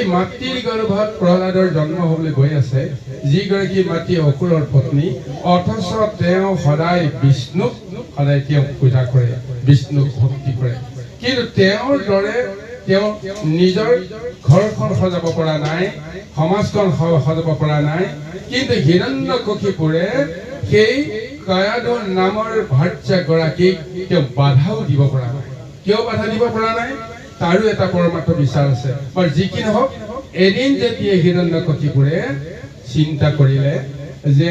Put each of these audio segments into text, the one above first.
এগৰাকী মাতৃৰ গৰ্ভত প্ৰহ্লাদৰ জন্ম হ'বলৈ গৈ আছে, যিগৰাকী মাতৃ অসুৰৰ পত্নী, অথচ তেওঁ সদায় বিষ্ণুক সদায় তেওঁ পূজা কৰে, বিষ্ণুক ভক্তি কৰে। কিন্তু তেওঁৰ দৰে তেওঁ নিজৰ ঘৰখন সজাব পৰা নাই, সমাজখন সজাব পৰা নাই। কিন্তু হিৰণ্যকশিপুৰে সেই কয়াধু নামৰ ভাৰ্যাগৰাকীক তেওঁ বাধাও দিব পৰা নাই। কিয় বাধা দিব পৰা নাই? তাৰো এটা পৰমাৰ্থ বিচাৰ আছে। আৰু যি কি নহওক, এদিন যেতিয়া হিৰণ্যকশিপুৰে চিন্তা কৰিলে যে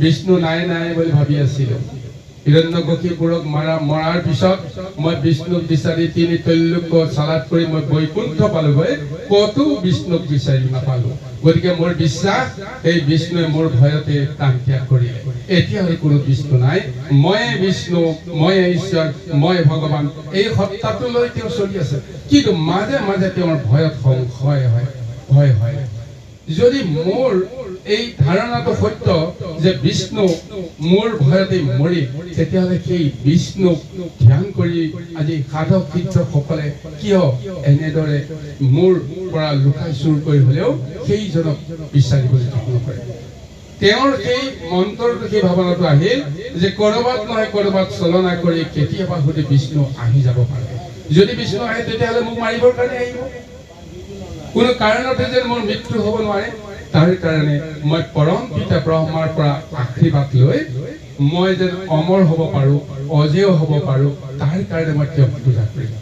বিষ্ণু নাই নাই বুলি ভাবি আছিলো, হিৰণ্যকশিপুৰক মৰাৰ পিছত মই বিষ্ণুক বিচাৰি তিনি ত্ৰৈলোক চালাত কৰি মই বৈকুণ্ঠ পালোগৈ, কতো বিষ্ণুক বিচাৰি নাপালো। গতিকে মোৰ বিশ্বাস এই বিষ্ণুৱে মোৰ ভয়তে প্ৰাণ ত্যাগ কৰিলে। এতিয়া হলে কোনো বিষ্ণু নাই, ময়ে বিষ্ণু, ময়ে ঈশ্বৰ, মই ভগৱান, এই সত্তাটো লৈ তেওঁ চলি আছে। কিন্তু মাজে মাজে তেওঁৰ ভয়ত সংশয় হয়, ভয় হয়। যদি মোৰ এই ধাৰণাটো সত্য যে বিষ্ণু মোৰ ভয়তে মৰি, তেতিয়াহ'লে সেই বিষ্ণুক ধ্যান কৰি আজি সাধক শিক্ষকসকলে কিয় এনেদৰে মোৰ পৰা লুকাই চুৰ কৰি হলেও সেইজনক বিচাৰিবলৈ যত্ন কৰে? তেওঁৰ সেই মন্ত্ৰটো, সেই ভাৱনাটো আহিল যে কৰবাত নহয় কৰবাত চলনা কৰি কেতিয়াবা হয়তো বিষ্ণু আহি যাব পাৰে। যদি বিষ্ণু আহে তেতিয়াহ'লে মোক মাৰিবৰ কাৰণে আহিব, কোনো কাৰণতে যেন মোৰ মৃত্যু হ'ব নোৱাৰে। তাৰ কাৰণে মই পৰম পিতা ব্ৰহ্মাৰ পৰা আশীৰ্বাদ লৈ মই যেন অমৰ হ'ব পাৰো, অজেয় হ'ব পাৰো, তাৰ কাৰণে মই তেওঁক পূজা কৰিম।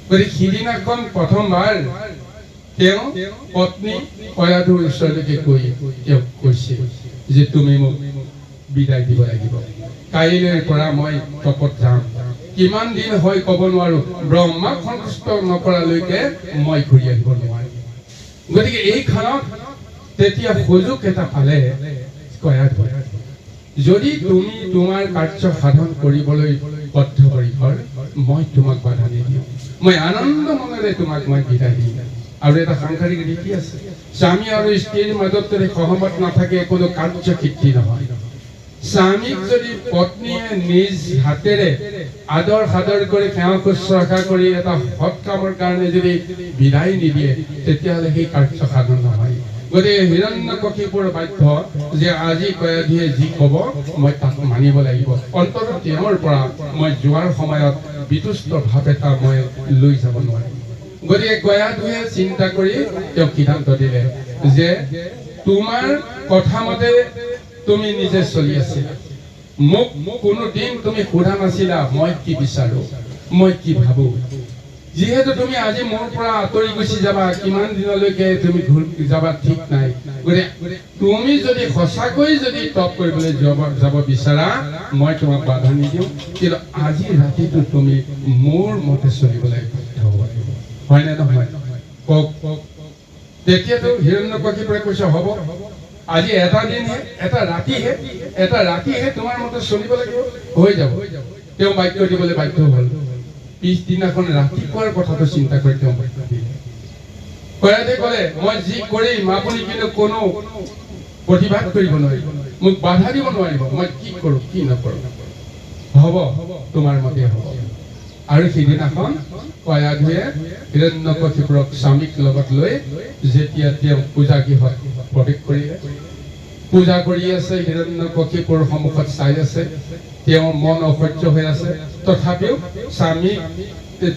গতিকে সিদিনাখন প্ৰথমবাৰ তেওঁ পত্নী কয়াধুৰ ওচৰলৈকে গৈ তেওঁক কৈছে যে তুমি মোক বিদায় দিব লাগিব, কাইলৈৰ পৰা মই তপত যাম। কিমান দিন হয় ক'ব নোৱাৰো, ব্ৰহ্মাক সন্তুষ্ট নকৰালৈকে মই ঘূৰি আহিব নোৱাৰিম। গতিকে এইখনত তেতিয়া সুযোগ এটা পালে কয়াধুৱে, যদি তুমি তোমাৰ কাৰ্য সাধন কৰিবলৈ বদ্ধপৰিকৰ, মই তোমাক বাধা নিদিওঁ, মই আনন্দ মনেৰে তোমাক মই বিদায় দিম। আৰু এটা সাংসাৰিক ৰীতি আছে, স্বামী আৰু স্ত্ৰীৰ মাজত যদি সহমত নাথাকে কোনো কাৰ্য সিদ্ধি নহয়। স্বামীক যদি পত্নীয়ে নিজ হাতেৰে আদৰ সাদৰ কৰি সেৱা শুশ্ৰূষা কৰি এটা সৎ কামৰ কাৰণে যদি বিদায় নিদিয়ে, তেতিয়াহ'লে সেই কাৰ্য সাধন নহয়। গতিকে হিৰণ্যকশিপুৰ বাধ্য যে আজি কয়াধুৱে যি ক'ব মই তাক মানিব লাগিব। অন্ততঃ তেওঁৰ পৰা মই যোৱাৰ সময়ত বিতুষ্ট ভাৱ এটা মই লৈ যাব নোৱাৰিম। গতিকে কয়াধুৱে চিন্তা কৰি তেওঁক সিদ্ধান্ত দিলে যে তোমাৰ কথা মতে তুমি নিজে চলি আছিলা, মোক কোনোদিন তুমি সোধা নাছিলা মই কি বিচাৰো, মই কি ভাবো। যিহেতু তুমি আজি মোৰ পৰা আঁতৰি গুচি যাবা, কিমান দিনলৈকে তুমি যাবা ঠিক নাই। গতিকে তুমি যদি সঁচাকৈ যদি তপ কৰিবলৈ যাব বিচাৰা, মই তোমাক বাধা নিদিওঁ, কিন্তু আজি ৰাতিটো তুমি মোৰ মতে চলিবলৈ বাধ্য হ'ব লাগিব। হয় নে নহয় কওক? তেতিয়াতো হিৰণ্যকশিপুৰে কৈছে হ'ব, আজি এটা দিনহে, এটা ৰাতিহে তোমাৰ মতে চলিব লাগিব, হৈ যাব। তেওঁ বাক্য দিবলৈ বাধ্য হ'ল। পিছদিনাখন ৰাতিপুৱাৰ কথাটো চিন্তা কৰি তেওঁ বাক্য দিলে। কয়াধুৱে ক'লে মই যি কৰিম আপুনি কিন্তু কোনো প্ৰতিবাদ কৰিব নোৱাৰিব, মোক বাধা দিব নোৱাৰিব, মই কি কৰো কি নকৰো, হ'ব তোমাৰ মতে হ'ব। আৰু সেইদিনাখন কয়াধুৱে হিৰণ্যকশিপুৰক স্বামীক লগত লৈ যেতিয়া তেওঁ পূজা গৃহত প্ৰৱেশ কৰিলে, পূজা কৰি আছে, হিৰণ্যকশিপুৰ সন্মুখত চাই আছে, তেওঁৰ মন অসহ্য হৈ আছে। তথাপিও স্বামী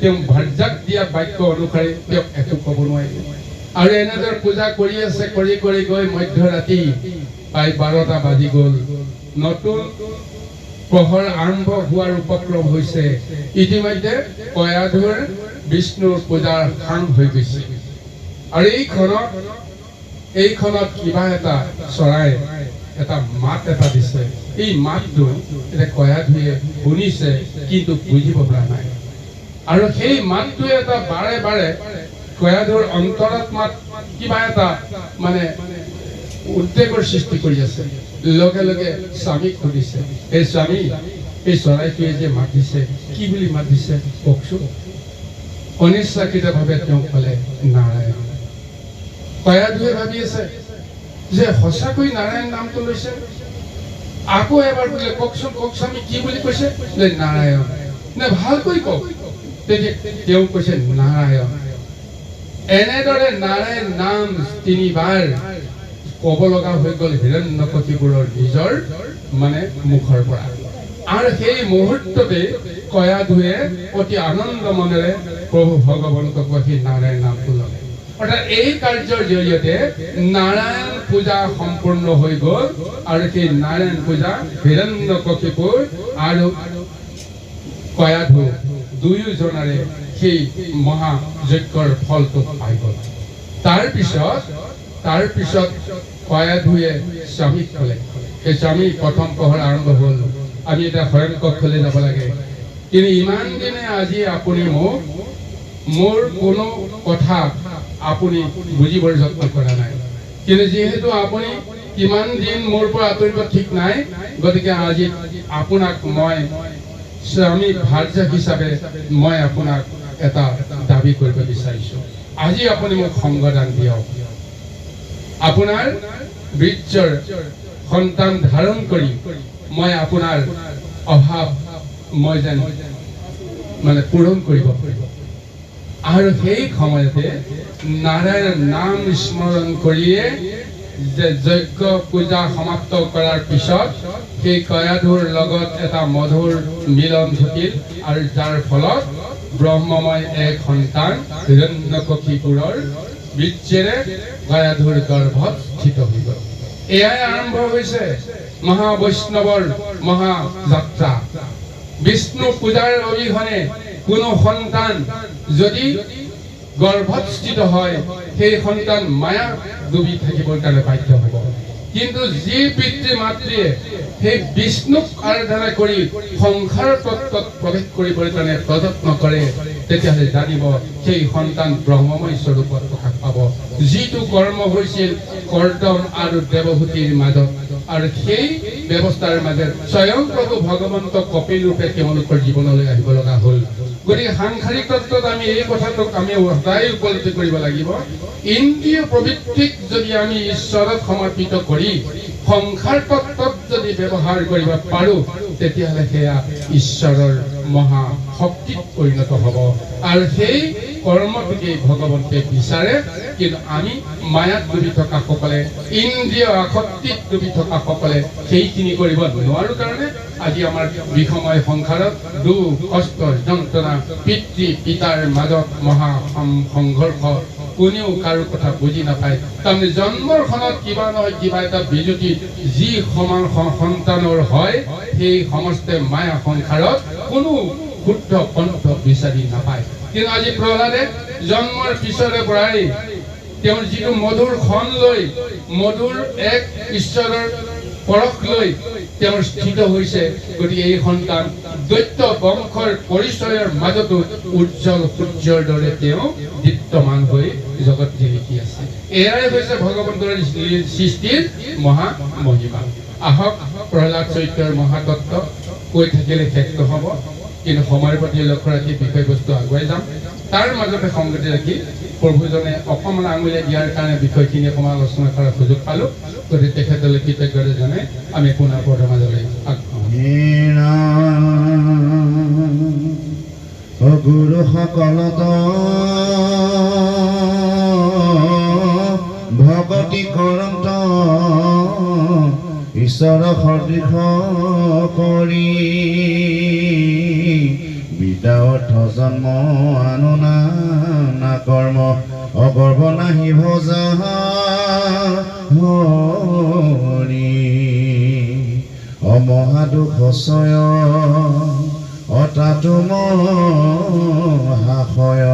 তেওঁ ভাৰ্যাক দিয়া বাক্য অনুসাৰে তেওঁক একো ক'ব নোৱাৰিলে। আৰু এনেদৰে পূজা কৰি আছে, কৰি কৰি গৈ মধ্যৰাতি প্ৰায় 12টা বাজি গ'ল। নতুন প্ৰহৰ আৰম্ভ হোৱাৰ উপক্ৰম হৈছে। ইতিমধ্যে কয়াধুৰ বিষ্ণুৰ পূজাৰ সাং হৈ গৈছে। আৰু এইখনত কিবা এটা চৰাই এটা মাত এটা দিছে। এই মাতটো এটা কয়াধুৱে শুনিছে কিন্তু বুজিব পৰা নাই। আৰু সেই মাতটোৱে এটা বাৰে বাৰে কয়াধুৰ অন্তৰাত্মাত কিবা এটা মানে উদ্বেগৰ সৃষ্টি কৰি আছে। লগে লগে স্বামীক সুধিছে, এই স্বামী, এই চৰাইটোৱে যে মাতিছে কি বুলি মাতিছে কওকচোন। অনিচ্ছাকৃতভাৱে তেওঁক ক'লে নাৰায়ণ। কয়াধুৱে ভাবি আছে যে সঁচাকৈ নাৰায়ণ নামটো লৈছে। আকৌ এবাৰ বোলে কওকচোন, কওক স্বামী কি বুলি কৈছে, নাৰায়ণ। নে ভালকৈ কওক। তেতিয়া তেওঁ কৈছে নাৰায়ণ। এনেদৰে নাৰায়ণ নাম তিনিবাৰ ক'ব লগা হৈ গ'ল হিৰণ্যকশিপুৰৰ নিজৰ মানে মুখৰ পৰা। আৰু সেই মুহূৰ্ততে কয়াধুৱে অতি আনন্দ মনেৰে প্ৰভু ভগৱন্তক সেই নাৰায়ণ নামটো ল'লে। অৰ্থাৎ এই কাৰ্যৰ জৰিয়তে নাৰায়ণ পূজা সম্পূৰ্ণ হৈ গ'ল আৰু সেই নাৰায়ণ পূজা হিৰণ্যকশিপুৰ আৰু কয়াধু দুয়োজনৰে সেই মহাযজ্ঞৰ ফলটো পাই গ'ল। তাৰ পিছত কয়াধুৱে স্বামীক ক'লে, সেই স্বামী প্ৰথম পহৰ আৰম্ভ হ'ল, আমি এতিয়া শয়ন কক্ষলৈ যাব লাগে, কিন্তু ইমান দিনে আজি আপুনি মোৰ কোনো কথা আপুনি বুজিবৰ যত্ন কৰা নাই, কিন্তু যিহেতু আপুনি কিমান দিন মোৰ পৰা আঁতৰিব ঠিক নাই, গতিকে আজি আপোনাক মই স্বামী ভাৰ্য হিচাপে মই আপোনাক এটা দাবী কৰিব বিচাৰিছো। আজি আপুনি মোক সংগদান দিয়ক। আপোনাৰ বীৰ্যৰ সন্তান ধাৰণ কৰি মই আপোনাৰ অভাৱ মই যেন মানে পূৰণ কৰিব পাৰিব। আৰু সেই সময়তে নাৰায়ণ নাম স্মৰণ কৰিয়ে যে যজ্ঞ পূজা সমাপ্ত কৰাৰ পিছত সেই কয়াধুৰ লগত এটা মধুৰ মিলন ঘটিল আৰু যাৰ ফলত ব্ৰহ্মময় এক সন্তান হিৰণ্যকশিপুৰৰ বীৰ্যেৰে কয়াধুৰ গৰ্ভত স্থিত হৈ গ'ল। এয়াই আৰম্ভ হৈছে মহাবৈষ্ণৱৰ মহাযাত্ৰা। বিষ্ণু পূজাৰ অবিহনে কোনো সন্তান যদি গৰ্ভত স্থিত হয়, সেই সন্তান মায়া ডুবি থাকিবৰ কাৰণে বাধ্য হ'ব। কিন্তু যি পিতৃ মাতৃয়ে সেই বিষ্ণুক আৰাধনা কৰি সংসাৰ তত্ত্বত প্ৰৱেশ কৰিবলৈ কাৰণে প্ৰযত্ন কৰে, তেতিয়াহ'লে জানিব সেই সন্তান ব্ৰহ্মময় স্বৰূপত প্ৰকাশ পাব। যিটো কৰ্ম হৈছিল কৰ্দম আৰু দেৱভূতিৰ মাজত, আৰু সেই ব্যৱস্থাৰ মাজত স্বয়ং প্ৰভু ভগৱন্ত কপিল ৰূপে তেওঁলোকৰ জীৱনলৈ আহিব লগা হ'ল। গতিকে সাংসাৰিক তত্ত্বত আমি এই কথাটোক আমি সদায় উপলব্ধি কৰিব লাগিব। ইন্দ্ৰিয় প্ৰবৃত্তিক যদি আমি ঈশ্বৰত সমৰ্পিত কৰি সংসাৰ তত্ত্বত যদি ব্যৱহাৰ কৰিব পাৰো, তেতিয়াহ'লে সেয়া ঈশ্বৰৰ মহা শক্তিত পৰিণত হ'ব। আৰু সেই কৰ্মটোকে ভগৱন্তে বিচাৰে। কিন্তু আমি মায়াত ডুবি থকা সকলে, ইন্দ্ৰিয় আসক্তিত ডুবি থকা সকলে সেইখিনি কৰিব নোৱাৰো কাৰণে আজি আমাৰ বিষময় সংসাৰত দুখ কষ্ট যন্ত্ৰণা, পিতৃ পিতাৰ মাজত মহা সংঘৰ্ষ, কোনেও কাৰো কথা বুজি নাপায়। তাৰমানে জন্মৰ খনত কিবা নহয় কিবা এটা বিজুতি যি সমান সন্তানৰ হয়, সেই সমস্ত মায়া সংসাৰত কোনো শুদ্ধ পন্থ বিচাৰি নাপায়। কিন্তু আজি প্ৰহ্লাদে জন্মৰ পিছৰে পৰাই তেওঁৰ যিটো মধুৰ খন লৈ, মধুৰ এক ঈশ্বৰৰ পৰশ লৈ তেওঁৰ স্থিত হৈছে। গতিকে এই সন্তান দৈত্য বংশৰ পৰিচয়ৰ মাজতো উজ্জ্বল সূৰ্যৰ দৰে তেওঁ দীপ্তমান হৈ জগত জিলিকি আছে। এয়াই হৈছে ভগৱন্তৰ সৃষ্টিৰ মহা মহিমা। আহক প্ৰহ্লাদ চৰিত্ৰৰ মহাতত্ত্ব কৈ থাকিলে শেষ নহ'ব, কিন্তু সময়ৰ প্ৰতি লক্ষ্য ৰাখি বিষয়বস্তু আগুৱাই যাম। তাৰ মাজতে সংগতি ৰাখি প্ৰভুজনে অকণমান আঙুলিয়াই দিয়াৰ কাৰণে বিষয়খিনি অকণমান আলোচনা কৰাৰ সুযোগ পালোঁ। গতিকে তেখেতলৈ কৃতজ্ঞতা জনাই আমি পুনৰ পদৰ মাজলৈ গুৰু সকলত ভকতি কৰন্ত ঈশ্বৰ সদৃশ কৰি বিদ্যা অৰ্থ জন্ম আনুনা না কৰ্ম অগৰ্ব নাহি ভজা হৰি অমহাদুখ সয় অতাতু মহাশয়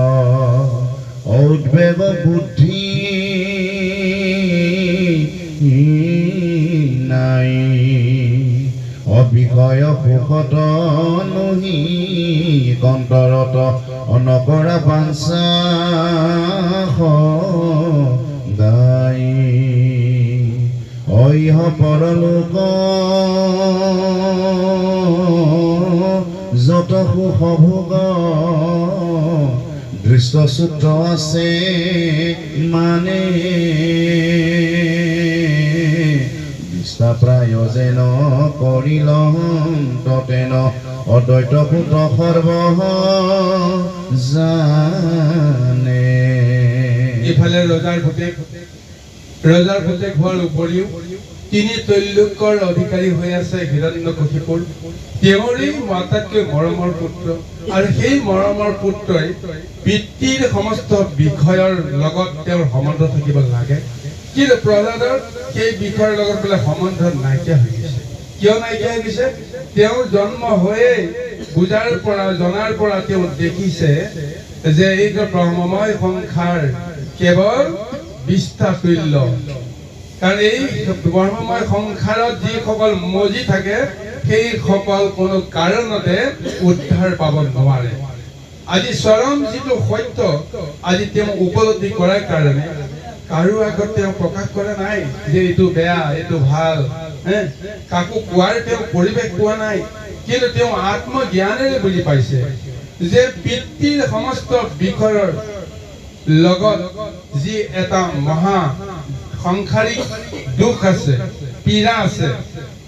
ঔদ্বেগ বুদ্ধি নাই অবিষয় সুখত নহি কন্তৰত অনকৰা বাঞ্ছা সদায় ঐহ পৰলোক যত সুখ ভোগ দৃষ্টসূত্ৰ আছে মানে প্ৰায় যেন কৰিলম ততেন অদ্বৈত সুত সৰ্ব জানে। ইফালে ৰজাৰ পুতেক হোৱাৰ উপৰিও তিনি তৈল্যকৰ অধিকাৰী হৈ আছে হিৰণ্যকশিপুৰ তেওঁৰে আটাইতকৈ মৰমৰ পুত্ৰ আৰু সেই মৰমৰ পুত্ৰই পিতৃৰ সমস্ত বিষয়ৰ লগত তেওঁৰ সম্বন্ধ থাকিব লাগে কিন্তু প্ৰহ্লাদৰ সেই বিষয়ৰ লগত বোলে সম্বন্ধ নাইকিয়া হৈ গৈছে কিয় নাইকিয়া হৈ গৈছে তেওঁৰ জন্ম হৈয়ে বুজাৰ পৰা জনাৰ পৰা তেওঁ দেখিছে যে এই ব্ৰহ্মময় সংসাৰ কেৱল বিষ্ঠা তুল্য কাৰণ এই ব্ৰহ্মময় সংসাৰত যিসকল মজি থাকে সেইসকল কোনো কাৰণতে উদ্ধাৰ পাব নোৱাৰে আজি চৰম যিটো সত্য আজি তেওঁ উপলব্ধি কৰাৰ কাৰণে কাৰো আগত তেওঁ প্ৰকাশ কৰা নাই যে এইটো বেয়া এইটো ভাল কাকো কোৱাৰ তেওঁ পৰিৱেশ পোৱা নাই কিন্তু তেওঁ আত্মজ্ঞানেৰে বুজি পাইছে যে পিতৃৰ সমস্ত বিষয়ৰ লগত যি এটা মহা সংসাৰিক দুখ আছে পীড়া আছে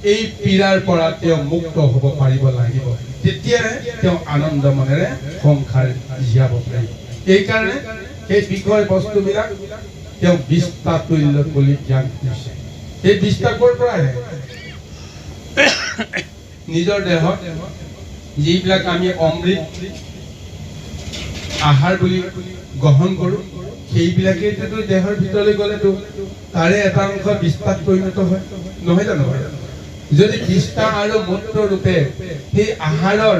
এই পীড়াৰ পৰা তেওঁ মুক্ত হ'ব পাৰিব লাগিব তেতিয়াহে তেওঁ আনন্দ মনেৰে সংসাৰ জীয়াব পাৰিব এইকাৰণে সেই বিষয় বস্তুবিলাক তেওঁ বিষ্ঠা তুল্য বুলি জ্ঞান কৰিছে এই বিষ্ঠা ক'ৰ পৰা আহে নিজৰ দেহত যিবিলাক আমি অমৃত আহাৰ বুলি গ্ৰহণ কৰোঁ সেইবিলাকেইতো দেহৰ ভিতৰলৈ গ'লেতো তাৰে এটা অংশ বিষ্ঠাত পৰিণত হয় নহয় জানো যদি বিষ্ঠা আৰু মূত্ৰ ৰূপে সেই আহাৰৰ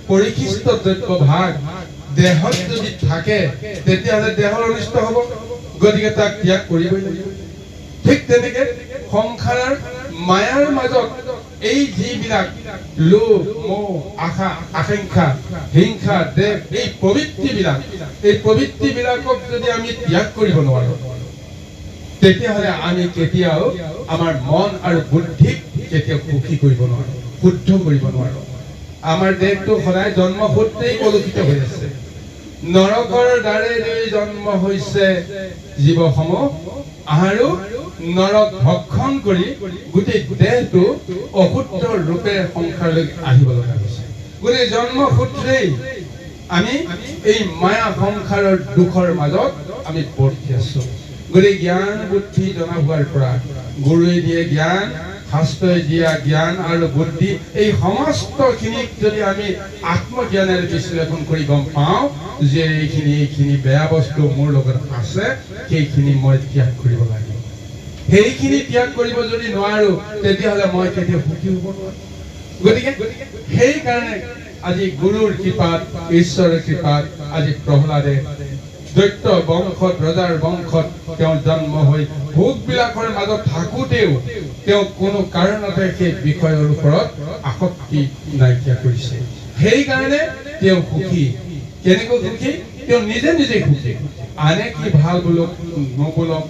পৰিশিষ্ট দ্ৰব্য ভাগ দেহত যদি থাকে তেতিয়াহ'লে দেহৰ অনিষ্ট হ'ব গতিকে তাক ত্যাগ কৰিবই লাগিব ঠিক তেনেকে সংসাৰৰ মায়াৰ মাজত এই যিবিলাক লোভ মোহ আশা আকাংক্ষা হিংসা দেহ এই প্ৰবৃত্তিবিলাকক যদি আমি ত্যাগ কৰিব নোৱাৰো তেতিয়াহ'লে আমি কেতিয়াও আমাৰ মন আৰু বুদ্ধিক কেতিয়াও সুখী কৰিব নোৱাৰো শুদ্ধ কৰিব নোৱাৰো আমাৰ দেহটো সদায় জন্মসূত্ৰেই কলুষিত হৈ আছে নৰকৰ দ্বাৰেৰে জন্ম হৈছে জীৱসমূহ আৰু নৰক ভক্ষণ কৰি গোটেই দেহটো অশুদ্ধ ৰূপে সংসাৰলৈ আহিব লগা হৈছে গোটেই জন্মসূত্ৰেই আমি এই মায়া সংসাৰৰ দুখৰ মাজত আমি পৰি আছো গতিকে জ্ঞান বুদ্ধি জনা হোৱাৰ পৰা গুৰুৱে দিয়ে জ্ঞান শাস্ত্ৰই দিয়া জ্ঞান আৰু বুদ্ধি এই সমস্তখিনিক যদি আমি আত্মজ্ঞানেৰে বিশ্লেষণ কৰি গম পাওঁ যে এইখিনি বেয়া বস্তু মোৰ লগত আছে সেইখিনি মই ত্যাগ কৰিব লাগিব সেইখিনি ত্যাগ কৰিব যদি নোৱাৰো তেতিয়াহ'লে মই কেতিয়াও সুখী হ'ব নোৱাৰো গতিকে সেইকাৰণে আজি গুৰুৰ কৃপাত ঈশ্বৰৰ কৃপাত আজি প্ৰহ্লাদে দৈত্য বংশত ৰজাৰ বংশত তেওঁ জন্ম হৈ ভোগবিলাকৰ মাজত থাকোঁতেও তেওঁ কোনো কাৰণতে সেই বিষয়ৰ ওপৰত আসক্তি নাইকিয়া কৰিছে সেইকাৰণে তেওঁ সুখী কেনেকৈ সুখী তেওঁ নিজে সুখী আনে কি ভাল বোলক নবোলক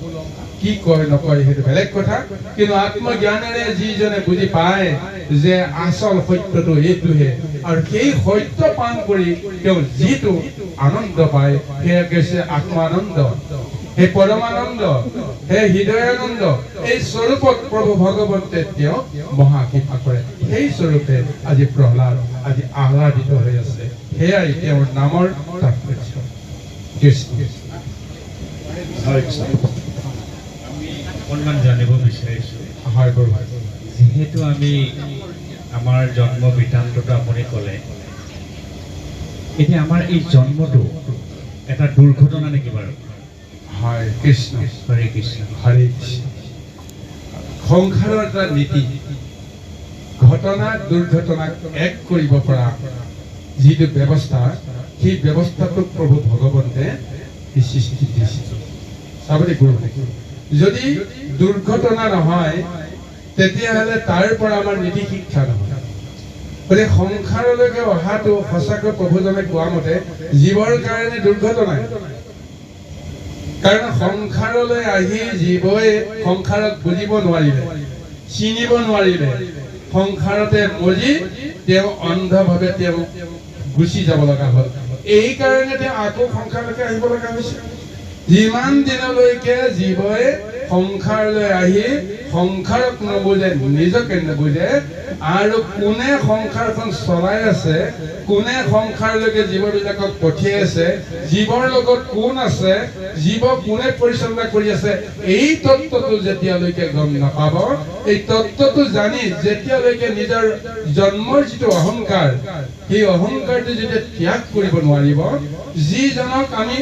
কি কয় নকয় সেইটো বেলেগ কথা কিন্তু আত্মজ্ঞানেৰে যিজনে বুজি পায় যে আচল সত্যটো এইটোহে আৰু সেই সত্য পান কৰি তেওঁ যিটো আনন্দ পায় সেয়া হৈছে আত্মানন্দ সেই পৰমানন্দ সেই হৃদয়ানন্দ এই স্বৰূপত প্ৰভু ভগৱন্তে তেওঁ মহাকৃপা কৰে সেই স্বৰূপে আজি প্ৰহ্লাদ আজি আহ্লাদিত হৈ আছে সেয়াই তেওঁৰ নামৰ তাৎপৰ্য কৃষ্ণ অকণমান জানিব বিচাৰিছোঁ হয় বাৰু যিহেতু আমি আমাৰ জন্ম বৃত্তান্তটো আপুনি ক'লে এতিয়া আমাৰ এই জন্মটো এটা দুৰ্ঘটনা নেকি বাৰু হয় কৃষ্ণ হৰে কৃষ্ণ হৰে কৃষ্ণ সংসাৰৰ এটা নীতি ঘটনা দুৰ্ঘটনাক এক কৰিব পৰা যিটো ব্যৱস্থা সেই ব্যৱস্থাটোক প্ৰভু ভগৱন্তে সৃষ্টি দিছে চাবলৈ গুৰু যদি দুৰ্ঘটনা নহয় তেতিয়াহ'লে তাৰ পৰা আমাৰ নীতি শিক্ষা নহয় গতিকে সংসাৰলৈকে অহাটো সঁচাকৈ প্ৰভুজনে কোৱা মতে জীৱৰ কাৰণে দুৰ্ঘটনাই কাৰণ সংসাৰলৈ আহি জীৱই সংসাৰক বুজিব নোৱাৰিলে চিনিব নোৱাৰিলে সংসাৰতে মজি তেওঁ অন্ধভাৱে তেওঁ গুচি যাব লগা হ'ল এই কাৰণে তেওঁ আকৌ সংসাৰলৈকে আহিব লগা হৈছে যিমান দিনলৈকে জীৱই সংসাৰলৈ আহি সংসাৰক নুবুজে, নিজকে নুবুজে, আৰু কোনে সংসাৰখন চলাই আছে, কোনে সংসাৰলৈকে জীৱবিলাকক পঠিয়াই আছে, জীৱৰ লগত কোন আছে, জীৱ কোনে পৰিচালনা কৰি আছে, এই তত্ত্বটো যেতিয়ালৈকে গম নাপাব, এই তত্ত্বটো জানি যেতিয়ালৈকে নিজৰ জন্মৰ যিটো অহংকাৰ, সেই অহংকাৰটো যেতিয়া ত্যাগ কৰিব নোৱাৰিব, যিজনক আমি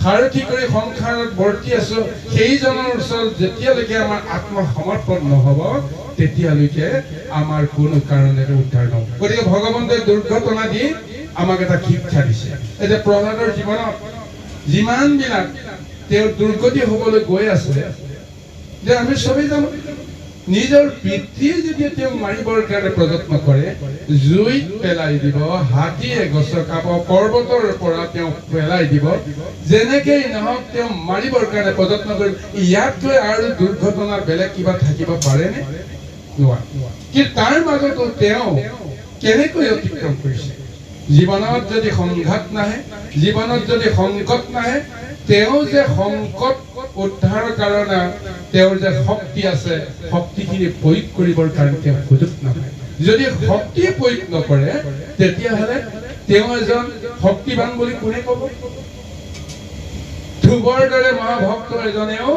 সাৰথি কৰি সংসাৰত বৰ্তি আছো, সেইজনৰ ওচৰত যেতিয়ালৈকে আমাৰ আত্মসমৰ্পণ নহব, তেতিয়ালৈকে আমাৰ কোনো কাৰণেৰে উদ্ধাৰ নহব। গতিকে ভগৱন্তই দুৰ্ঘটনা দি আমাক এটা শিক্ষা দিছে। এতিয়া প্ৰহ্লাদৰ জীৱনত যিমানবিলাক তেওঁ দুৰ্গতি হবলৈ গৈ আছে, যে আমি চবেই জানো, নিজৰ পিতৃয়ে যেতিয়া তেওঁক মাৰিবৰ কাৰণে প্ৰযত্ন কৰে, জুইত পেলাই দিব, হাতীয়ে গছকাব, পৰ্বতৰ পৰা তেওঁক পেলাই দিব, যেনেকেই নহওক তেওঁ মাৰিবৰ কাৰণে প্ৰযত্ন কৰিব। ইয়াতকৈ আৰু দুৰ্ঘটনা বেলেগ কিবা থাকিব পাৰেনে? নোৱাৰে। কিন্তু তাৰ মাজতো তেওঁ কেনেকৈ অতিক্ৰম কৰিছে? জীৱনত যদি সংঘাত নাহে, জীৱনত যদি সংকট নাহে, তেওঁ যে সংকট উদ্ধাৰৰ কাৰণে তেওঁৰ যে শক্তি আছে, শক্তিখিনি প্ৰয়োগ কৰিবৰ কাৰণে তেওঁ সুযোগ নাপায়। যদি শক্তি প্ৰয়োগ নকৰে, তেতিয়াহ'লে তেওঁ এজন শক্তিবান বুলি কোনে ক'ব? ধ্ৰুৱৰ দৰে মহাভক্ত এজনেও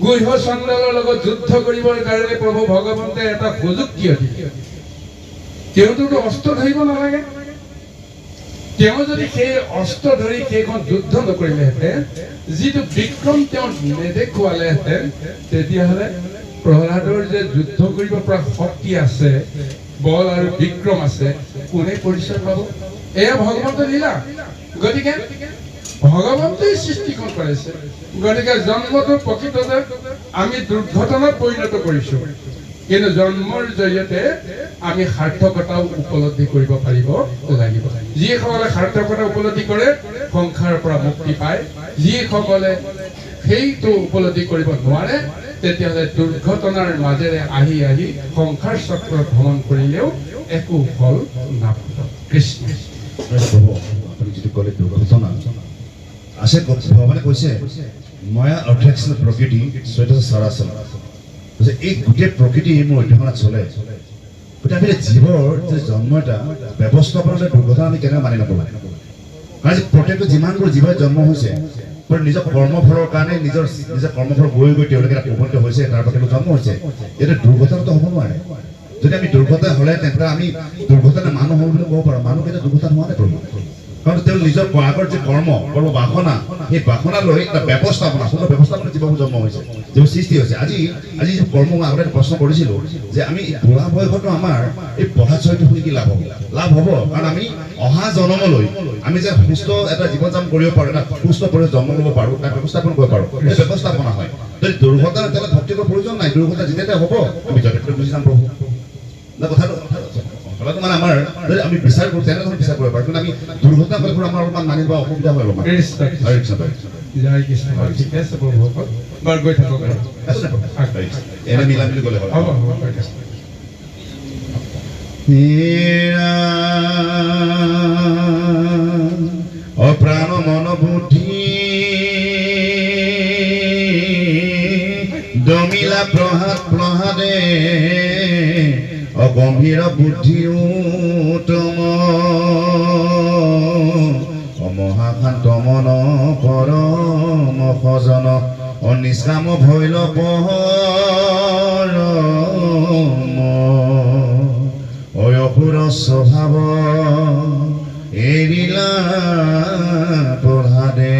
গুহ্য চণ্ডালৰ লগত যুদ্ধ কৰিবৰ কাৰণে প্ৰভু ভগৱন্তে এটা সুযোগ কিয় দিয়ে? তেওঁতো অস্ত্ৰ ধৰিব নালাগে। তেওঁ যদি সেই অস্ত্ৰ ধৰি সেইখন যুদ্ধ নকৰিলেহেঁতেন, যিটো বিক্ৰম তেওঁ নেদেখুৱালেহেঁতেন, তেতিয়াহ'লে প্ৰহ্লাদৰ যে যুদ্ধ কৰিব পৰা শক্তি আছে, বল আৰু বিক্ৰম আছে, কোনে পৰিচয় পাব? এয়া ভগৱন্তৰ লীলা। গতিকে ভগৱন্তই সৃষ্টিখন কৰাইছে। গতিকে জন্মটো প্ৰকৃততে আমি দুৰ্ঘটনাত পৰিণত কৰিছো, কিন্তু জন্মৰ জৰিয়তে আমি সাৰ্থকতাও উপলব্ধি কৰিব পাৰিব লাগিব। যিসকলে সাৰ্থকতা উপলব্ধি কৰে, সংসাৰৰ পৰা মুক্তি পায়। যিসকলে সেইটো উপলব্ধি কৰিব নোৱাৰে, তেতিয়াহ'লে দুৰ্ঘটনাৰ মাজেৰে আহি আহি সংসাৰ চক্ৰ ভ্ৰমণ কৰিলেও একো ফল নাপাব। কৃষ্ণ আপুনি যিটো ক'লে দুৰ্ঘটনা আছে, ভগৱানে কৈছে মায়া অট্ৰেকশ্যন প্ৰকৃতি চৈত চৰাচৰ, এই গোটেই প্ৰকৃতি মোৰ অধ্যয়নত চলে। গতিকে আমি জীৱৰ যে জন্ম এটা ব্যৱস্থাপনাতে দুৰ্ঘটনা আমি কেনেকৈ মানি নকৰোঁ? কাৰণ প্ৰত্যেকটো যিমানবোৰ জীৱই জন্ম হৈছে, নিজৰ কৰ্মফলৰ কাৰণে নিজৰ কৰ্মফল গৈ গৈ তেওঁলোকে উপনীত হৈছে, তাৰ পৰা জন্ম হৈছে। এইটো দুৰ্ঘটনাটো হ'ব নোৱাৰে। যদি আমি দুৰ্ঘটনা হ'লে, তেন্তে আমি দুৰ্ঘটনা মানুহ হ'ব বুলি ক'ব পাৰোঁ। মানুহ কেতিয়া দুৰ্ঘটনা হোৱা নাই প্ৰভু, কাৰণ তেওঁ নিজৰ আগৰ যে কৰ্ম বাসনা, সেই বাসনা লৈ এটা ব্যৱস্থাপনা, সুন্দৰ ব্যৱস্থাপনা জীৱবোৰ জন্ম হৈছে, যিবোৰ সৃষ্টি হৈছে। আজি কৰ্ম মই আগতে প্ৰশ্ন কৰিছিলোঁ যে আমি বুঢ়া বয়সতো আমাৰ এই পঢ়া চৰিত্ৰ শুনি কি লাভ হ'ব? লাভ হ'ব, কাৰণ আমি অহা জন্মলৈ আমি যে সুস্থ এটা জীৱন যাপন কৰিব পাৰোঁ, এটা সুস্থ পৰিৱেশ জন্ম ল'ব পাৰোঁ, তাক ব্যৱস্থাপন কৰিব পাৰোঁ, এই ব্যৱস্থাপনা হয়। যদি দুৰ্ঘটনা তেতিয়াহ'লে ভক্তিৰ প্ৰয়োজন নাই। দুৰ্ঘটনা যেতিয়া হ'ব আমি যথেষ্ট বুজি যাম প্ৰভু। কথাটো মানে আমাৰ যদি আমি বিচাৰ কৰোঁ, তেনেধৰণে বিচাৰ কৰিব পাৰোঁ। কিন্তু আমি দুৰ্ঘটনা কৰিব আমাৰ অলপমান মানিব অসুবিধা হয় অলপমান। ঠিক আছে প্ৰভুসকল, বাৰু গৈ থাকক, এনে মিলা মিলি গ'লে হ'ল। অপ্ৰাণ মন বুদ্ধি দমিলা প্ৰহাদে অগম্ভীৰ বুদ্ধি উত্তম অমহাশান্ত মন পৰম সজন অনিষ্কাম ভৈল পৰম অয়সুৰ স্বভাৱ এৰিলা প্ৰহাদে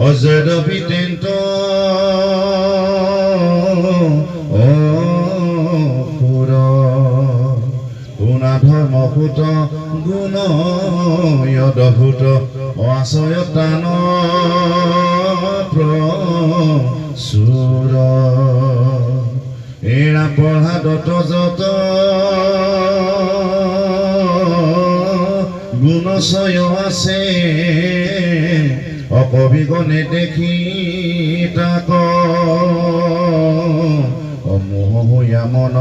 অজয় তেন্ত ধৰ্মভূত গুণ যদভূত অচয়তান প্ৰচুৰ এৰা প্ৰহাদত যত গুণচয় আছে অকবিগণে দেখি তাক অমোহয়া মন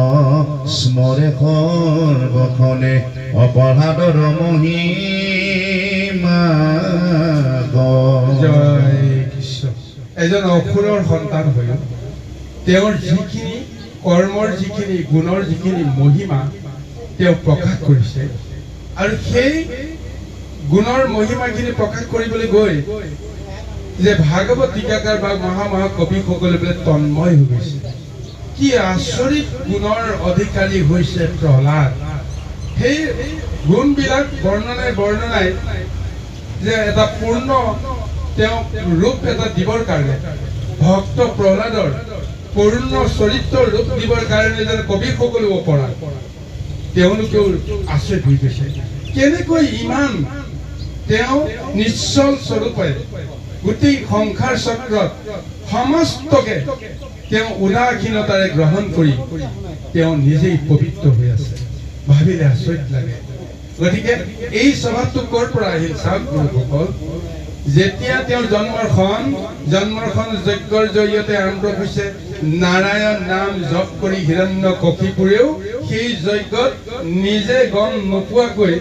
স্মৰে সৰ্বখনে অপৰাধৰ মহিমা। জয় কৃষ্ণ। এজন অসুৰৰ সন্তান হৈ তেওঁৰ যিখিনি কৰ্মৰ যিখিনি গুণৰ যিখিনি মহিমা তেওঁ প্ৰকাশ কৰিছে আৰু সেই গুণৰ মহিমাখিনি প্ৰকাশ কৰিবলৈ গৈ যে ভাগৱত টিকাকাৰ বা মহাকবিসকলে বোলে তন্ময় হৈ গৈছে কি আচৰিত গুণৰ অধিকাৰী হৈছে প্ৰহ্লাদ সেই গুণবিলাক বৰ্ণনাই যে এটা পূৰ্ণ তেওঁ ৰূপ এটা দিবৰ কাৰণে ভক্ত প্ৰহ্লাদৰ পূৰ্ণ চৰিত্ৰ ৰূপ দিবৰ কাৰণে যেন কবিসকলেও অপৰাধ তেওঁলোকেও আচৰিত হৈ গৈছে কেনেকৈ ইমান তেওঁ নিশ্চল স্বৰূপে গোটেই সংসাৰ চক্ৰত সমস্তকে তেওঁ উদাসীনতাৰে গ্ৰহণ কৰি তেওঁ নিজেই পবিত্ৰ হৈ আছে ভাবিলে আচৰিত লাগে গতিকে এই স্বভাৱটো ক'ৰ পৰা আহিল চাওক গুৰুসকল যেতিয়া তেওঁৰ জন্মৰখন যজ্ঞৰ জৰিয়তে আৰম্ভ হৈছে নাৰায়ণ নাম জপ কৰি হিৰণ্যকশিপুৰেও সেই যজ্ঞত নিজে গম নোপোৱাকৈ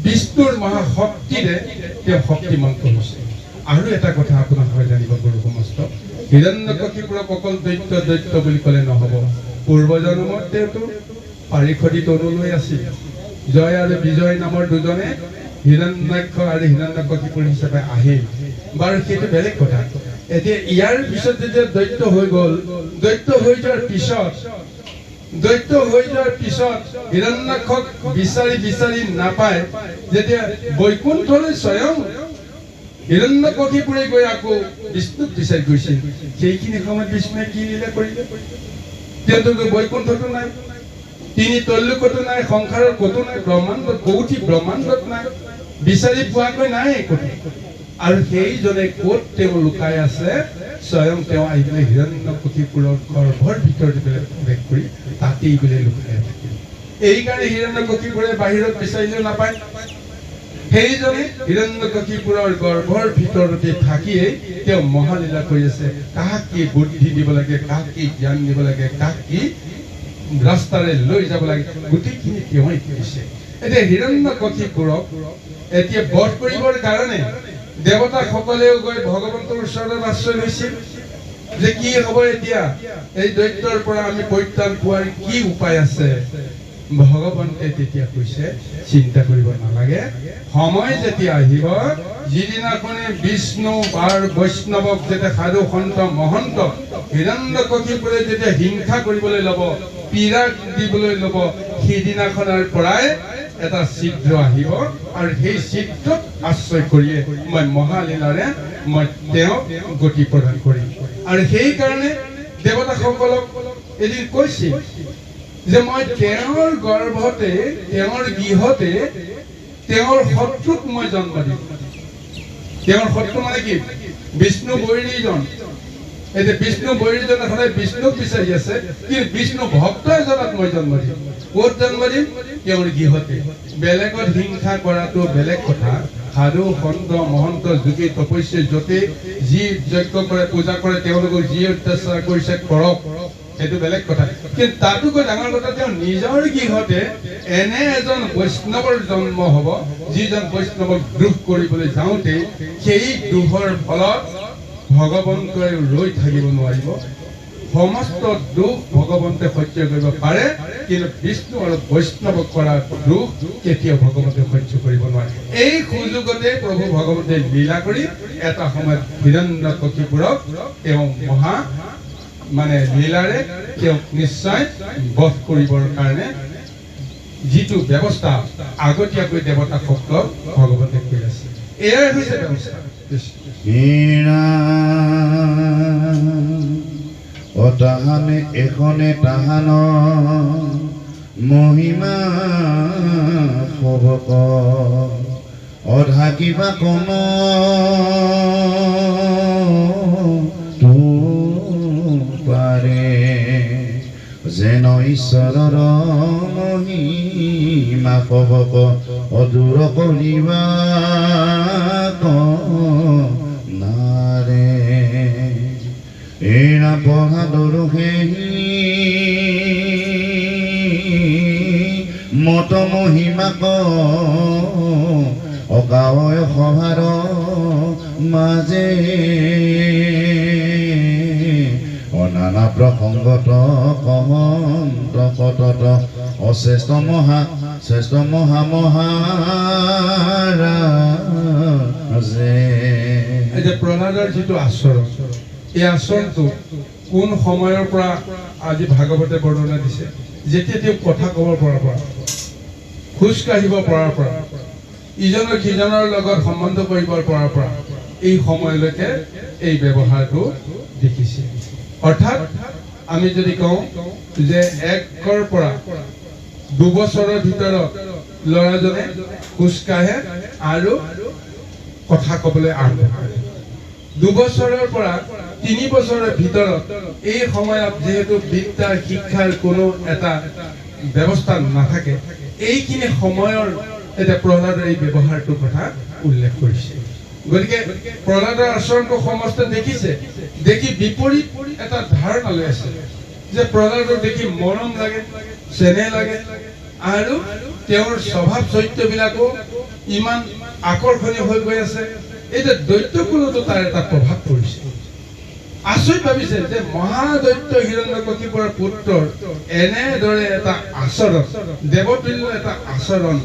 বিষ্ণুৰ মহাশক্তিৰে তেওঁ শক্তিমন্ত হৈছে আৰু এটা কথা আপোনাক হয় জানিব গুৰু সমস্ত হিৰণ্যকশিপুৰক অকল দৈত্য বুলি ক'লে নহ'ব পূৰ্বজন্মত তেওঁতো পাৰিষদী তৰুলৈ আছিল জয় আৰু বিজয় নামৰ দুজনে হিৰণ্যাক্ষ আৰু হিৰণ্যকশিপুৰ হিচাপে আহিল বাৰু সেইটো বেলেগ কথা এতিয়া ইয়াৰ পিছত যেতিয়া দৈত্য হৈ গ'ল দৈত্য হৈ যোৱাৰ পিছত হিৰণ্যাক্ষক বিচাৰি নাপায় যেতিয়া বৈকুণ্ঠলৈ স্বয়ং হিৰণ্যকশিপুৰে গৈ আকৌ বিষ্ণুক বিচাৰি গৈছিল সেইখিনি সময়ত বিষ্ণুৱে কি লীলা কৰিলে তেওঁতো বৈকুণ্ঠতো নাই তিনি তল্লোকতো নাই সংসাৰৰ ক'তো নাই ব্ৰহ্মাণ্ডত কৌটি ব্ৰহ্মাণ্ডত নাই বিচাৰি পোৱাকৈ নাই ক'তো আৰু সেইজনে ক'ত তেওঁ লুকাই আছে স্বয়ং তেওঁ আহি পেলাই হিৰণ্যকশিপুৰৰ গৰ্ভৰ ভিতৰত প্ৰৱেশ কৰি তাতেই বোলে লুকাই থাকিল এইকাৰণে হিৰণ্যকশিপুৰে বাহিৰত বিচাৰিলেও নাপায় সেইজনে হিৰণ্যকশিপুৰৰ গৰ্ভৰ ভিতৰতে থাকিয়েই তেওঁ মহালীলা কৰি আছে কাক কি বুদ্ধি দিব লাগে কাক কি জ্ঞান দিব লাগে কাক কি ৰাস্তাৰে লৈ যাব লাগে গোটেইখিনি তেওঁই কৰিছে এতিয়া হিৰণ্যকশিপুৰক এতিয়া বধ কৰিবৰ কাৰণে দেৱতাসকলেও গৈ ভগৱন্তৰ ওচৰত আশ্ৰয় লৈছিল যে কি হ'ব এতিয়া এই দৈত্যৰ পৰা আমি পৰিত্ৰাণ পোৱাৰ কি উপায় আছে ভগৱন্তে তেতিয়া কৈছে চিন্তা কৰিব নালাগে সময় যেতিয়া আহিব যিদিনাখনে বিষ্ণু আৰু বৈষ্ণৱক যেতিয়া সাধু সন্ত মহন্ত হিৰণ্যকশিপুৰে যেতিয়া হিংসা কৰিবলৈ ল'ব পীড়া দিবলৈ ল'ব সেইদিনাখনৰ পৰাই এটা ছিদ্ৰ আহিব আৰু সেই ছিদ্ৰক আশ্ৰয় কৰিয়ে মই মহালীলাৰে মই তেওঁক গতি প্ৰদান কৰিম আৰু সেইকাৰণে দেৱতাসকলক এদিন কৈছিল যে মই তেওঁৰ গৰ্ভতে তেওঁৰ গৃহতে তেওঁৰ শত্ৰুক মই জন্ম দিম তেওঁৰ শত্ৰু মানে কি বিষ্ণু বৈৰীজন এতিয়া বিষ্ণু বৈৰীজনে সদায় বিষ্ণুক বিচাৰি আছে কিন্তু বিষ্ণু ভক্ত এজনক মই জন্ম দিম ক'ত জন্ম দিম তেওঁৰ গৃহতে বেলেগত হিংসা কৰাটো বেলেগ কথা সাধু সন্ত মহন্ত যোগী তপস্যা য'তে যি যজ্ঞ কৰে পূজা কৰে তেওঁলোকক যি অত্যাচাৰ কৰিছে কৰক সেইটো বেলেগ কথা কিন্তু তাতোকৈ ডাঙৰ কথা তেওঁ নিজৰ গৃহতে এনে এজন বৈষ্ণৱৰ জন্ম হ'ব যিজন বৈষ্ণৱক দ্ৰোহ কৰিবলৈ যাওঁতে সেই দ্ৰোহৰ ফলত ভগৱন্তই ৰৈ থাকিব নোৱাৰিব সমস্ত দুখ ভগৱন্তে সহ্য কৰিব পাৰে কিন্তু বিষ্ণু আৰু বৈষ্ণৱক কৰা দুখ কেতিয়াও ভগৱন্তে সহ্য কৰিব নোৱাৰে এই সুযোগতে প্ৰভু ভগৱন্তে লীলা কৰি এটা সময়ত হিৰণ্যকশিপুৰক তেওঁ মহা মানে লীলাৰে তেওঁক নিশ্চয় বধ কৰিবৰ কাৰণে যিটো ব্যৱস্থা আগতীয়াকৈ দেৱতাসকলক ভগৱন্তে কৈ আছে এয়াই হৈছে ব্যৱস্থা অতাহানে এখনে তাহান মহিমা সবক অধা কিবা কম পাৰে যেন ঈশ্বৰৰ মহিমা সবক অদূৰ কৰিবা নাৰে এৰা বহাদুৰ মত মহিমাক অগাৱয় সভাৰ মাজে নানা প্ৰসংগত কহন্ত কতত অশ্ৰেষ্ঠ মহাৰাজে। এতিয়া প্ৰহ্লাদৰ যিটো আচৰণ, এই আচৰণটো কোন সময়ৰ পৰা আজি ভাগৱতে বৰ্ণনা দিছে? যেতিয়া তেওঁ কথা ক'ব পৰাৰ পৰা, খোজ কাঢ়িব পৰাৰ পৰা, ইজনৰ সিজনৰ লগত সম্বন্ধ কৰিব পৰাৰ পৰা এই সময়লৈকে এই ব্যৱহাৰটো দেখিছে। অৰ্থাৎ আমি যদি কওঁ যে 1ৰ পৰা 2 বছৰৰ ভিতৰত ল'ৰাজনে খোজ কাঢ়ে আৰু কথা ক'বলৈ আৰম্ভ কৰে। 2 বছৰৰ পৰা 3 বছৰৰ ভিতৰত এই সময়ত যেহেতু বিদ্যাৰ শিক্ষাৰ কোনো এটা ব্যৱস্থা নাথাকে, এইখিনি সময়ৰ এতিয়া প্ৰহ্লাদৰ এই ব্যৱহাৰটোৰ কথা উল্লেখ কৰিছে। গতিকে প্ৰহ্লাদৰ আচৰণটো সমস্ত দেখিছে, দেখি বিপৰীত এটা ধাৰণা লৈ আছে যে প্ৰহ্লাদক দেখি মৰম লাগে, চেনেহ লাগে আৰু তেওঁৰ স্বভাৱ চৰিত্ৰবিলাকো ইমান আকৰ্ষণীয় হৈ গৈ আছে। এতিয়া দৈত্যকুলতো তাৰ এটা প্ৰভাৱ পৰিছে। আচৰিত ভাবিছে যে মহাদৈত্য হিৰণ্যকশিপুৰ পুত্ৰৰ এনেদৰে এটা আচৰণ, দেৱতুল্য এটা আচৰণ,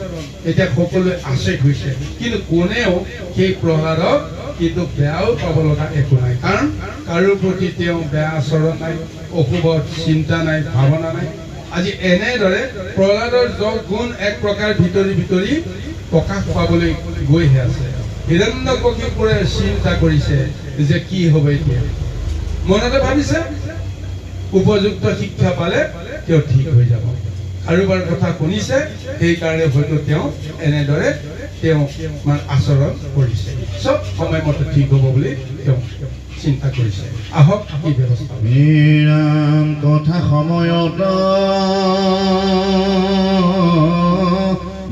এতিয়া সকলোৱে আচৰিত হৈছে। কিন্তু কোনেও সেই প্ৰহ্লাদক কিন্তু বেয়াও পাব লগা একো নাই, কাৰণ কাৰো প্ৰতি তেওঁ বেয়া আচৰণ নাই, অশুভ চিন্তা নাই, ভাৱনা নাই। আজি এনেদৰে প্ৰহ্লাদৰ গুণ এক প্ৰকাৰ ভিতৰি প্ৰকাশ পাবলৈ গৈহে আছে। হিৰণ্যকশিপুৰে চিন্তা কৰিছে যে কি হ'ব এতিয়া। মনতে ভাবিছে উপযুক্ত শিক্ষা পালে তেওঁ ঠিক হৈ যাব। কাৰোবাৰ কথা শুনিছে, সেইকাৰণে হয়তো তেওঁ এনেদৰে আচৰণ কৰিছে, চব সময়মতে ঠিক হ'ব বুলি তেওঁ চিন্তা কৰিছে। আহক কি ব্যৱস্থা। বিৰাম কথা সময়ত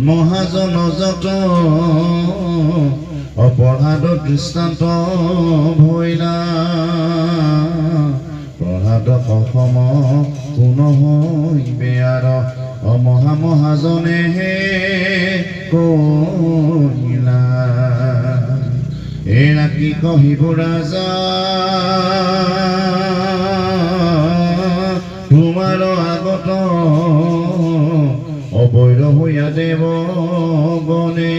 মহাজন যত অপৰাধ দৃষ্টান্ত ভৈলা প্ৰহ্লাদ অসম কোন হৈ বেয়াৰ মহাজনে হে কহিলা। এৰা কি কহিব ৰাজা তোমাৰ আগত অবৈধ হৈয়া দেৱ গণে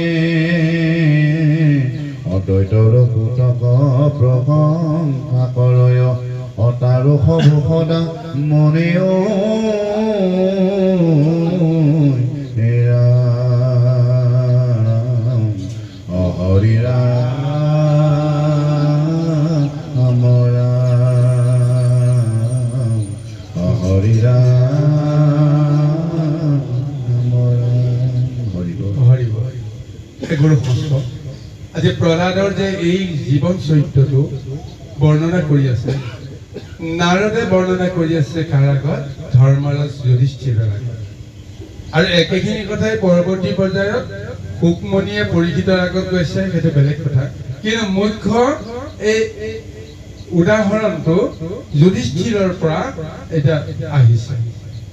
অদ্বৈতৰ পুতক প্ৰশংসা কৰয় অতাৰো সদা মনেও হৰি ৰাম হৰি গুৰু শাস্ত্ৰ। আজি প্ৰহ্লাদৰ যে এই জীৱন চৰিত্ৰটো বৰ্ণনা কৰি আছে, নাৰদে বৰ্ণনা কৰি আছে কাৰ আগত? ধৰ্মৰাজ যুধিষ্ঠিৰৰ আগত। আৰু একেখিনি কথাই পৰৱৰ্তী পৰ্যায়ত শুকমণিয়ে পৰীক্ষিতৰ আগত কৈছে, সেইটো বেলেগ কথা। কিন্তু মুখ্য এই উদাহৰণটো যুধিষ্ঠিৰৰ পৰা এতিয়া আহিছে।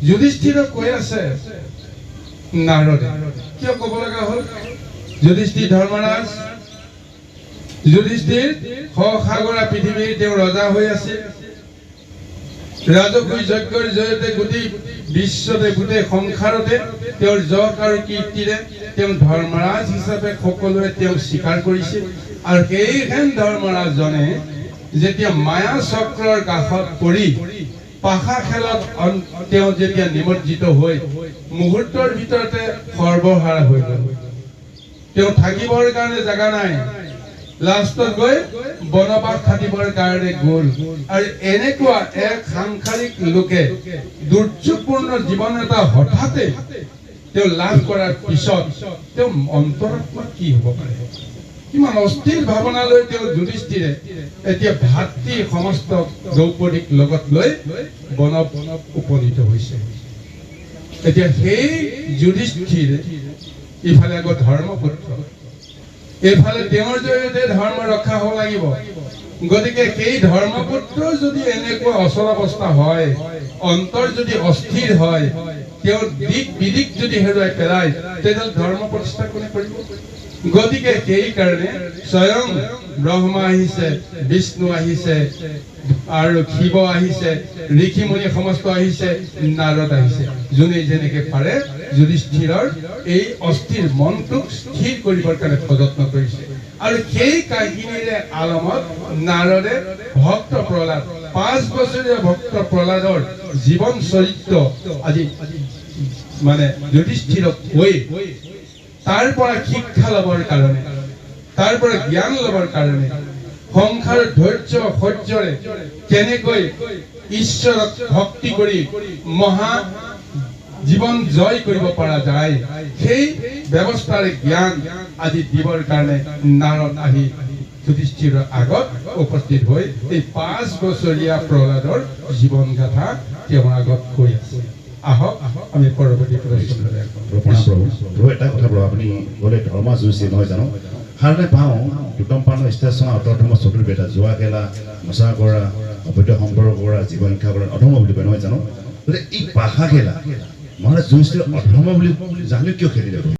যুধিষ্ঠিৰক কৈ আছে নাৰদে। কিয় ক'ব লগা হ'ল? যুধিষ্ঠিৰ ধৰ্মৰাজ, যুধিষ্ঠিৰ সাগৰা পৃথিৱীৰ তেওঁ ৰজা হৈ আছিল। ৰাজকীয় যজ্ঞৰ জৰিয়তে গোটেই বিশ্বতে, গোটেই সংসাৰতে তেওঁৰ যশ আৰু কীৰ্তিৰে তেওঁ ধৰ্মৰাজ হিচাপে সকলোৱে তেওঁ স্বীকাৰ কৰিছিল। আৰু সেইখন ধৰ্মৰাজজনে যেতিয়া মায়া চক্ৰৰ কাষত পৰি পাশা খেলত তেওঁ যেতিয়া নিমজ্জিত হৈ মুহূৰ্তৰ ভিতৰতে সৰ্বহাৰা হৈ গ'ল। তেওঁ থাকিবৰ কাৰণে জাগা নাই, লাষ্টত গৈ বনবাস খাটিবৰ কাৰণে গ'ল। আৰু এনেকুৱা এক সাংসাৰিক লোকে দুৰ্যোগপূৰ্ণ জীৱন এটা হঠাতে তেওঁ লাভ কৰাৰ পিছত তেওঁ অন্তৰাত্মা কি হ'ব পাৰে? কিমান অস্থিৰ ভাৱনা লৈ তেওঁ যুধিষ্ঠিৰে এতিয়া ভাতৃ সমস্ত দ্ৰৌপদীক লগত লৈ বনত উপনীত হৈছে। এতিয়া সেই যুধিষ্ঠিৰ ইফালে আকৌ ধৰ্মপুত্ৰ, এইফালে তেওঁৰ জৰিয়তে ধৰ্ম ৰক্ষা হ'ব লাগিব। গতিকে সেই ধৰ্মপুত্ৰ যদি এনেকুৱা অচল অৱস্থা হয়, অন্তৰ যদি অস্থিৰ হয়, তেওঁৰ দিক বিদিক যদি হেৰুৱাই পেলায়, তেতিয়াহ'লে ধৰ্ম প্ৰতিষ্ঠা কোনে কৰিব? গতিকে সেইকাৰণে স্বয়ং ব্ৰহ্মা আহিছে, বিষ্ণু আহিছে, আৰু শিৱ আহিছে, ঋষিমুনি সমস্ত আহিছে, নাৰদ আহিছে। যোনে যেনেকে পাৰে যুধিষ্ঠিৰৰ এই অস্থিৰ মনটোক স্থিৰ কৰিবৰ কাৰণে প্ৰযত্ন কৰিছে। আৰু সেই কাহিনীৰে আলমত নাৰদে ভক্ত প্ৰহ্লাদ 5 বছৰীয়া ভক্ত প্ৰহ্লাদৰ জীৱন চৰিত্ৰ আজি মানে যুধিষ্ঠিৰক কৈ তাৰ পৰা শিক্ষা ল'বৰ কাৰণে, তাৰ পৰা জ্ঞান ল'বৰ কাৰণে, সংসাৰ ধৈৰ্য সহ্যৰে কেনেকৈ ঈশ্বৰক ভক্তি কৰি মহা জীৱন জয় কৰিব পৰা যায়, সেই ব্যৱস্থাৰে জ্ঞান আদি দিবৰ কাৰণে নাৰদ আহি যুধিষ্ঠিৰৰ আগত উপস্থিত হৈ এই 5 বছৰীয়া প্ৰহ্লাদৰ জীৱন গাথা তেওঁৰ আগত কৈ আছে। আহক আমি পৰৱৰ্তী প্ৰশ্নলৈ প্ৰণাম প্ৰভু। প্ৰভু এটা কথা প্ৰভু, আপুনি বোলে ধৰ্ম যুঁজি নহয় জানো, সাৰণে পাওঁ দুটম পানৰ ষ্টেচন অটধৰ্ম চতুৰ বেটা, জোৱা খেলা, নচা কৰা, অবৈধ সম্পৰ্ক কৰা, জীৱন শিক্ষা কৰা অধৰ্ম বুলি কয় নহয় জানো। গতিকে এই পাশা খেলা মহাৰাজ যুধিষ্ঠিৰ অধৰ্ম বুলি জানি কিয় খেলিলে?